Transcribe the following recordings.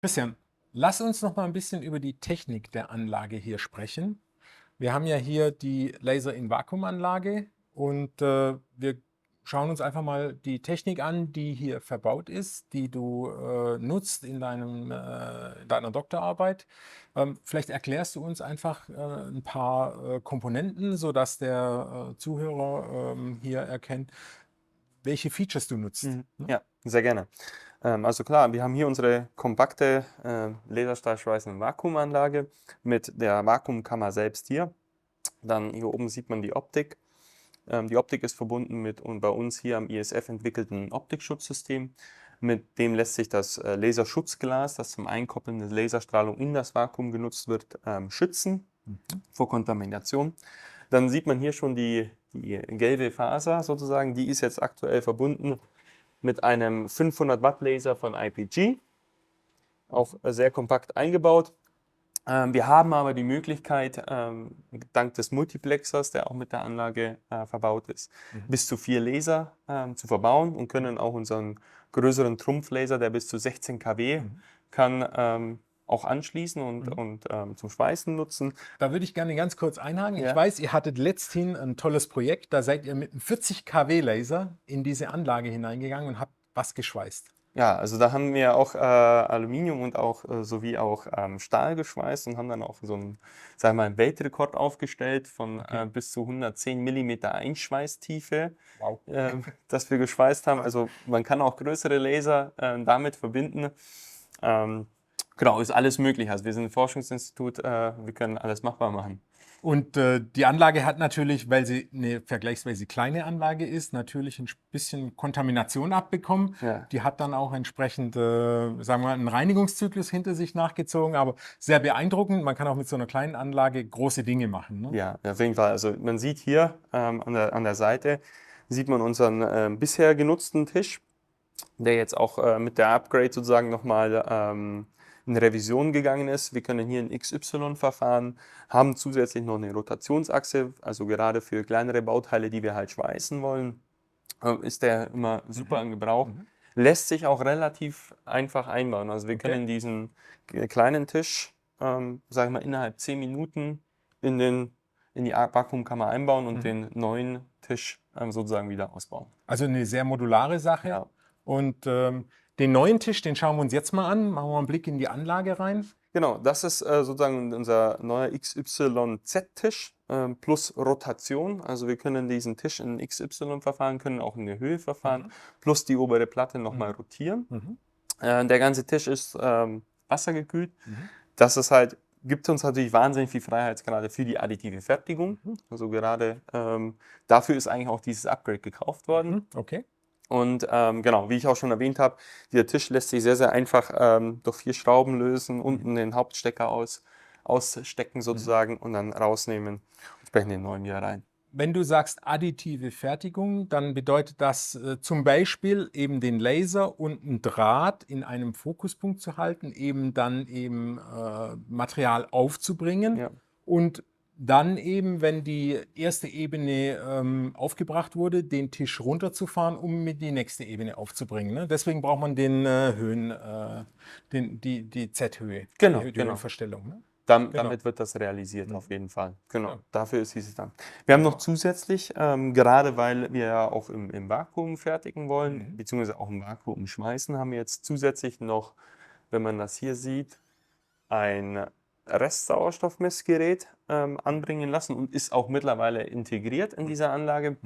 Christian, lass uns noch mal ein bisschen über die Technik der Anlage hier sprechen. Wir haben ja hier die Laser-in-Vakuum-Anlage und wir schauen uns einfach mal die Technik an, die hier verbaut ist, die du nutzt in deiner Doktorarbeit. Vielleicht erklärst du uns einfach ein paar Komponenten, sodass der Zuhörer hier erkennt, welche Features du nutzt. Ne? Ja, sehr gerne. Also klar, wir haben hier unsere kompakte Laserstrahlschweiß- und Vakuumanlage mit der Vakuumkammer selbst hier. Dann hier oben sieht man die Optik. Die Optik ist verbunden mit bei uns hier am ISF entwickelten Optikschutzsystem. Mit dem lässt sich das Laserschutzglas, das zum Einkoppeln der Laserstrahlung in das Vakuum genutzt wird, schützen vor Kontamination. Dann sieht man hier schon die gelbe Faser sozusagen, die ist jetzt aktuell verbunden mit einem 500 Watt Laser von IPG, auch sehr kompakt eingebaut. Wir haben aber die Möglichkeit, dank des Multiplexers, der auch mit der Anlage verbaut ist, bis zu 4 Laser zu verbauen und können auch unseren größeren Trumpflaser, der bis zu 16 kW kann, auch anschließen und zum Schweißen nutzen. Da würde ich gerne ganz kurz einhaken. Ich Ja. weiß, ihr hattet letzthin ein tolles Projekt. Da seid ihr mit einem 40 kW Laser in diese Anlage hineingegangen und habt was geschweißt. Ja, also da haben wir auch Aluminium und auch sowie auch Stahl geschweißt und haben dann auch so einen, sagen wir mal, einen Weltrekord aufgestellt von bis zu 110 Millimeter Einschweißtiefe, Wow. das wir geschweißt haben. Also man kann auch größere Laser damit verbinden. Genau, ist alles möglich. Also wir sind ein Forschungsinstitut, wir können alles machbar machen. Und die Anlage hat natürlich, weil sie eine vergleichsweise kleine Anlage ist, natürlich ein bisschen Kontamination abbekommen. Ja. Die hat dann auch entsprechend, sagen wir mal, einen Reinigungszyklus hinter sich nachgezogen, aber sehr beeindruckend. Man kann auch mit so einer kleinen Anlage große Dinge machen. Ne? Ja, auf jeden Fall. Also man sieht hier an der Seite, sieht man unseren bisher genutzten Tisch, der jetzt auch mit der Upgrade sozusagen nochmal in Revision gegangen ist. Wir können hier ein XY-Verfahren, haben zusätzlich noch eine Rotationsachse, also gerade für kleinere Bauteile, die wir halt schweißen wollen, ist der immer super in Gebrauch. Lässt sich auch relativ einfach einbauen. Also wir können diesen kleinen Tisch, sag ich mal, innerhalb 10 Minuten in die Vakuumkammer einbauen und den neuen Tisch sozusagen wieder ausbauen. Also eine sehr modulare Sache. Ja. Und den neuen Tisch, den schauen wir uns jetzt mal an. Machen wir mal einen Blick in die Anlage rein. Genau, das ist sozusagen unser neuer XYZ-Tisch plus Rotation. Also wir können diesen Tisch in XY-Verfahren, können auch in der Höhe verfahren, plus die obere Platte nochmal rotieren. Der ganze Tisch ist wassergekühlt. Das ist halt, gibt uns natürlich wahnsinnig viel Freiheitsgrade für die additive Fertigung. Also gerade dafür ist eigentlich auch dieses Upgrade gekauft worden. Okay. Und genau, wie ich auch schon erwähnt habe, dieser Tisch lässt sich sehr, sehr einfach durch 4 Schrauben lösen, unten den Hauptstecker ausstecken sozusagen und dann rausnehmen und sprechen den neuen wieder rein. Wenn du sagst additive Fertigung, dann bedeutet das zum Beispiel eben den Laser und einen Draht in einem Fokuspunkt zu halten, eben dann eben Material aufzubringen Ja. und dann eben, wenn die erste Ebene aufgebracht wurde, den Tisch runterzufahren, um mit die nächste Ebene aufzubringen. Ne? Deswegen braucht man den die Z-Höhe, Genau, die genau. Höhenverstellung. Ne? Damit wird das realisiert auf jeden Fall. Genau, Ja. dafür ist dieses dann. Wir haben noch zusätzlich, gerade weil wir ja auch im Vakuum fertigen wollen, beziehungsweise auch im Vakuum schmeißen, haben wir jetzt zusätzlich noch, wenn man das hier sieht, ein Restsauerstoffmessgerät anbringen lassen und ist auch mittlerweile integriert in dieser Anlage.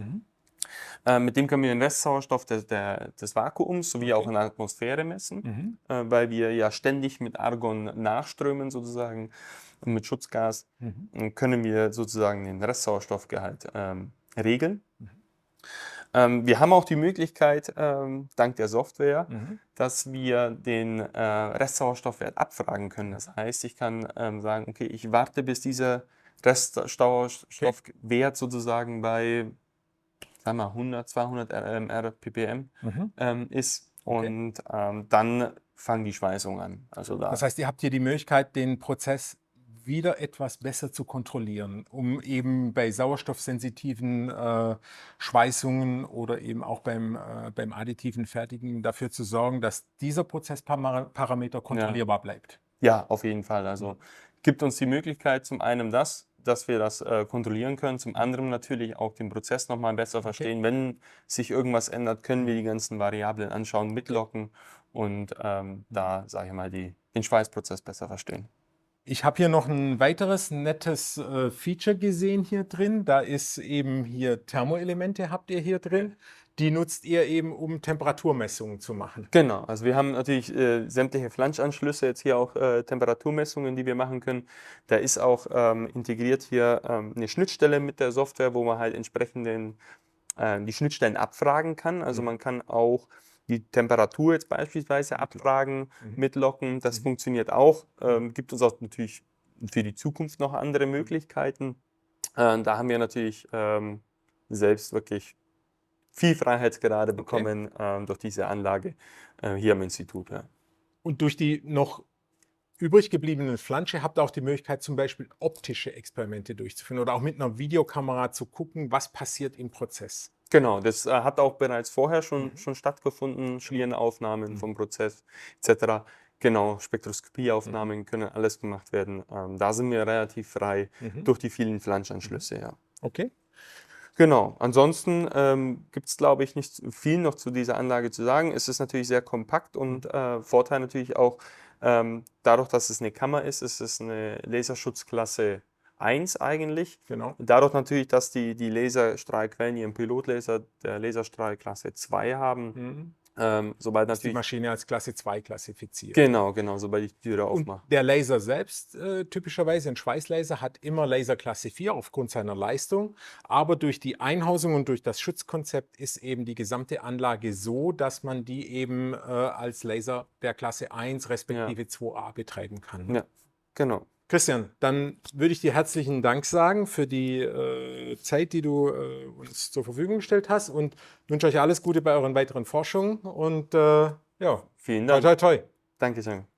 Mit dem können wir den Restsauerstoff des Vakuums sowie auch in der Atmosphäre messen, weil wir ja ständig mit Argon nachströmen sozusagen und mit Schutzgas können wir sozusagen den Restsauerstoffgehalt regeln. Wir haben auch die Möglichkeit, dank der Software, dass wir den Restsauerstoffwert abfragen können. Das heißt, ich kann sagen, okay, ich warte, bis dieser Restsauerstoffwert sozusagen bei, sagen wir, 100, 200 RMR ppm ist und dann fangen die Schweißungen an. Also Das heißt, ihr habt hier die Möglichkeit, den Prozess wieder etwas besser zu kontrollieren, um eben bei sauerstoffsensitiven Schweißungen oder eben auch beim additiven Fertigen dafür zu sorgen, dass dieser Prozessparameter kontrollierbar bleibt. Ja, auf jeden Fall. Also gibt uns die Möglichkeit, zum einen dass wir das kontrollieren können, zum anderen natürlich auch den Prozess nochmal besser verstehen. Wenn sich irgendwas ändert, können wir die ganzen Variablen anschauen, mitlocken und da, sage ich mal, den Schweißprozess besser verstehen. Ich habe hier noch ein weiteres nettes Feature gesehen hier drin. Da ist eben hier Thermoelemente habt ihr hier drin. Die nutzt ihr eben, um Temperaturmessungen zu machen. Genau, also wir haben natürlich sämtliche Flanschanschlüsse, jetzt hier auch Temperaturmessungen, die wir machen können. Da ist auch integriert hier eine Schnittstelle mit der Software, wo man halt entsprechend die Schnittstellen abfragen kann. Also man kann auch die Temperatur jetzt beispielsweise abfragen, mitlocken. Das funktioniert auch. Gibt uns auch natürlich für die Zukunft noch andere Möglichkeiten. Da haben wir natürlich selbst wirklich viel Freiheitsgrade bekommen durch diese Anlage hier am Institut. Ja. Und durch die noch übrig gebliebenen Flansche habt ihr auch die Möglichkeit, zum Beispiel optische Experimente durchzuführen oder auch mit einer Videokamera zu gucken, was passiert im Prozess. Genau, das hat auch bereits vorher schon stattgefunden, Schlierenaufnahmen vom Prozess etc. Genau, Spektroskopieaufnahmen können alles gemacht werden. Da sind wir relativ frei durch die vielen Flanschanschlüsse. Ja. Okay. Genau, ansonsten gibt es, glaube ich, nicht viel noch zu dieser Anlage zu sagen. Es ist natürlich sehr kompakt und Vorteil natürlich auch, dadurch, dass es eine Kammer ist es eine Laserschutzklasse 1 eigentlich. Genau. Dadurch natürlich, dass die Laserstrahlquellen ihren Pilotlaser der Laserstrahlklasse 2 haben. Sobald Ist die natürlich. Maschine als Klasse 2 klassifiziert. Genau, sobald ich die Türe aufmache. Und der Laser selbst, typischerweise ein Schweißlaser, hat immer Laserklasse 4 aufgrund seiner Leistung. Aber durch die Einhausung und durch das Schutzkonzept ist eben die gesamte Anlage so, dass man die eben als Laser der Klasse 1 respektive 2a betreiben kann. Ja, genau. Christian, dann würde ich dir herzlichen Dank sagen für die Zeit, die du uns zur Verfügung gestellt hast und wünsche euch alles Gute bei euren weiteren Forschungen und ja, Vielen toi Dank. toi toi. Dankeschön.